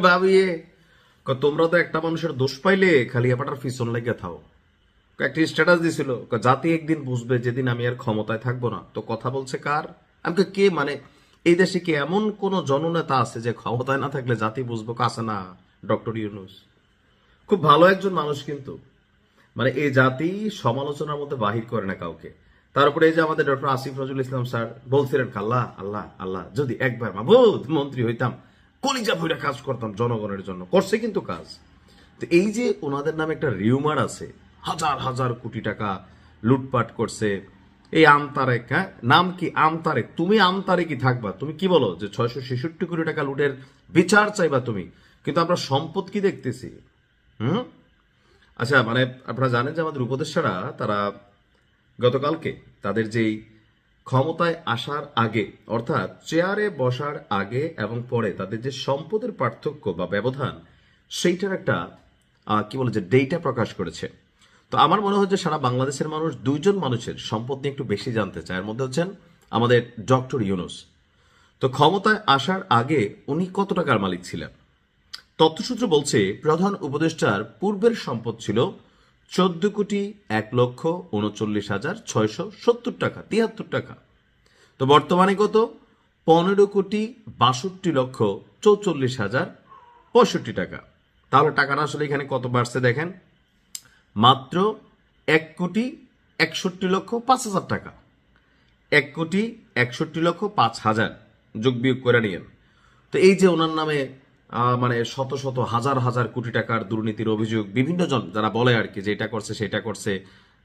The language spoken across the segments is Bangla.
ভাবিয়ে তোমরা তো একটা মানুষের দোষ পাইলে খালি এপাটার পিছন লেগে থাও। একটা স্ট্যাটাস দিছিল, জাতি একদিন বুঝবে যেদিন আমি আর ক্ষমতায় থাকবো না। তো কথা বলছে কার? আমাকে কে মানে এই দেশে কি এমন কোন জননেতা আছে যে ক্ষমতায় না থাকলে জাতি বুঝবো? কাছে না ডক্টর ইউনূস খুব ভালো একজন মানুষ, কিন্তু মানে এই জাতি সমালোচনার মধ্যে বাহির করে না কাউকে। তার উপরে এই যে আমাদের ডক্টর আসিফ নজরুল ইসলাম স্যার বলছিলেন, আল্লাহ আল্লাহ আল্লাহ যদি একবার মাবুদ মন্ত্রী হইতাম, কলিজা ভইরা কাজ করতাম জনগণের জন্য। করছে কিন্তু কাজ। তো এই যে ওনাদের নামে একটা রিউমার আছে, হাজার হাজার কোটি টাকা লুটপাট করছে এই আমতারেক। হ্যাঁ, নাম কি আমতারেক? তুমি আমতারেকই থাকবা। তুমি কি বলো যে 666 কোটি টাকা লুটের বিচার চাইবা তুমি, কিন্তু আমরা সম্পদ কি দেখতেছি? আচ্ছা, মানে আপনারা জানেন যে আমাদের উপদেষ্টারা তারা গতকালকে তাদের যেই ক্ষমতায় আসার আগে, অর্থাৎ চেয়ারে বসার আগে এবং পরে তাদের যে সম্পদের পার্থক্য বা ব্যবধান, সেইটার একটা কি বলে যে ডেটা প্রকাশ করেছে। তো আমার মনে হয় যে সারা বাংলাদেশের মানুষ দুইজন মানুষের সম্পদ নিয়ে একটু বেশি জানতে চায়। এর মধ্যে হচ্ছেন আমাদের ডক্টর ইউনূস। তো ক্ষমতায় আসার আগে উনি কত টাকার মালিক ছিলেন? তথ্যসূত্র বলছে প্রধান উপদেষ্টার পূর্বের সম্পদ ছিল 14,39,670 টাকা, 73 টাকা। তো বর্তমানে কত? 15,62,44,065 টাকা। তাহলে টাকাটা আসলে এখানে কত বাড়ছে দেখেন, মাত্র 1,61,05,000 টাকা। 1,61,05,000 যোগ বিয়োগ করে নিয়েন। তো এই যে ওনার নামে মানে শত শত হাজার হাজার কোটি টাকার দুর্নীতির অভিযোগ বিভিন্ন জন যারা বলে আর কি যে এটা করছে সেটা করছে,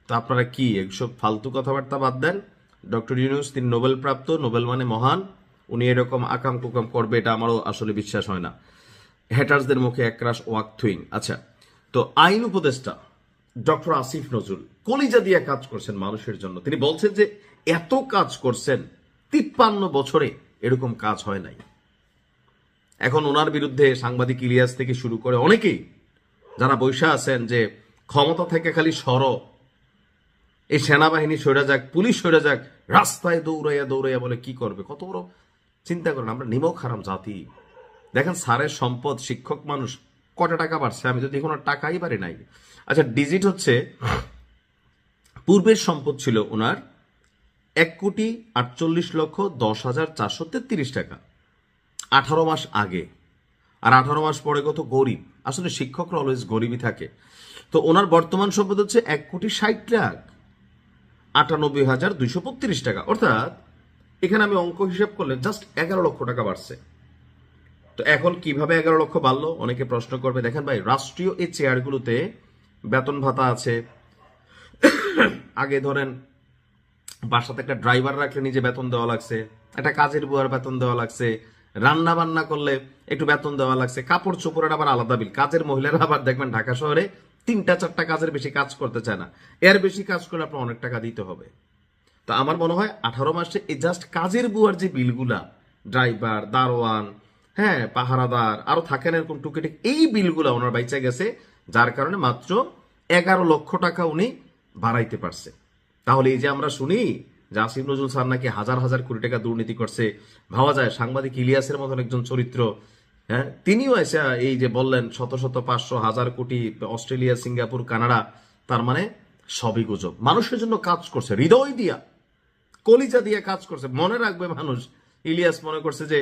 তো আপনারা কি এইসব ফালতু কথাবার্তা বাদ দেন। ডক্টর ইউনূস তিনি নোবেল প্রাপ্ত, নোবেল মানে মহান। উনি এরকম আকাম কুকাম করবে এটা আমারও আসলে বিশ্বাস হয় না। হ্যাটার্সদের মুখে একরাশ ওয়াক থুইং। আচ্ছা, তো আইন উপদেষ্টা ডক্টর আসিফ নজরুল কলিজা দিয়ে কাজ করছেন মানুষের জন্য। তিনি বলছেন যে এত কাজ করছেন 53 বছরে এরকম কাজ হয় নাই। এখন ওনার বিরুদ্ধে সাংবাদিক ইলিয়াস থেকে শুরু করে অনেকেই যারা বৈশা আছেন যে ক্ষমতা থেকে খালি এই সেনাবাহিনী সরে যাক, পুলিশ সরে যাক, রাস্তায় দৌড়াইয়া দৌড়াইয়া বলে কি করবে? কত বড় চিন্তা করেন। আমরা নিমক হারাম জাতি। দেখেন স্যারের সম্পদ, শিক্ষক মানুষ, কটা টাকা বাড়ছে? আমি যদি কোনো টাকাই বাড়ি নাই। আচ্ছা, ডিজিট হচ্ছে পূর্বের সম্পদ ছিল ওনার 1,48,10,433 টাকা 18 মাস আগে। আর 18 মাস পরে কত? গরিব। আসলে শিক্ষকরা অলওয়েজ গরিবই থাকে। তো ওনার বর্তমান সম্পদ হচ্ছে 1,60,98,232 টাকা। অর্থাৎ এখানে আমি অঙ্ক হিসাব করলে জাস্ট 11 লক্ষ টাকা বাড়ছে। তো এখন কিভাবে 11 লক্ষ বাড়লো অনেকে প্রশ্ন করবে। দেখেন ভাই, রাষ্ট্রীয় এই চেয়ারগুলোতে বেতন ভাতা আছে। আগে ধরেন বাসাতে একটা ড্রাইভার রাখলে নিজে বেতন দেওয়া লাগছে, একটা কাজের বুয়ার বেতন দেওয়া লাগছে, রান্না বান্না করলে একটু বেতন দেওয়া লাগছে, কাপড় চোপড়ের আবার আলাদা বিল। কাজের মহিলারা আবার দেখবেন ঢাকা শহরে 3টা 4টা কাজের বেশি কাজ করতে চায় না। এর বেশি কাজ করলে আপনার অনেক টাকা দিতে হবে। তো আমার মনে হয় 18 মাসে এই জাস্ট কাজের বুয়ার যে বিলগুলা, ড্রাইভার, দারোয়ান, হ্যাঁ পাহারাদার, আরো থাকেন এরকম টুকিটিক, এই বিলগুলা ওনার বাইচা গেছে, যার কারণে মাত্র 11 লক্ষ টাকা উনি বাড়াইতে পারছে। তাহলে এই যে আমরা শুনি যে আসিফ নজরুল স্যার নাকি হাজার হাজার কোটি টাকা দুর্নীতি করছে, ভাবা যায় সাংবাদিক ইলিয়াসের মতন একজন চরিত্র, হ্যাঁ তিনিও এসে এই যে বললেন শত শত 500 হাজার কোটি অস্ট্রেলিয়া, সিঙ্গাপুর, কানাডা, তার মানে সবই গুজব। মানুষের জন্য কাজ করছে, হৃদয় দিয়া কলিজা দিয়ে কাজ করছে। মনে রাখবে মানুষ, ইলিয়াস মনে করছে যে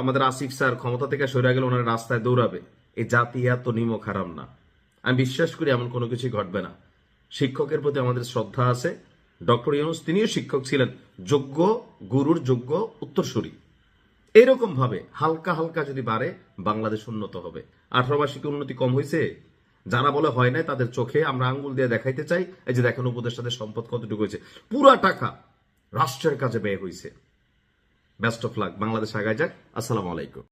আমাদের আসিফ স্যার ক্ষমতা থেকে সরে গেলে ওনার রাস্তায় দৌড়াবে। এই জাতি এত নিমক হারাম না। আমি বিশ্বাস করি এমন কোনো কিছুই ঘটবে না। শিক্ষকের প্রতি আমাদের শ্রদ্ধা আছে। ডক্টর ইউনূস তিনিও শিক্ষক ছিলেন, যোগ্য গুরুর যোগ্য উত্তরসূরি। এরকম ভাবে হালকা হালকা যদি বাড়ে বাংলাদেশ উন্নত হবে। 18 মাসে কি উন্নতি কম হয়েছে? যারা বলে হয় নাই তাদের চোখে আমরা আঙ্গুল দিয়ে দেখাইতে চাই, এই যে দেখেন উপদেষ্টাদের সম্পদ কতটুকু হয়েছে। পুরা টাকা রাষ্ট্রের কাজে ব্যয় হয়েছে। বেস্ট অফ লাক, বাংলাদেশ আগায় যাক। আসসালামু আলাইকুম।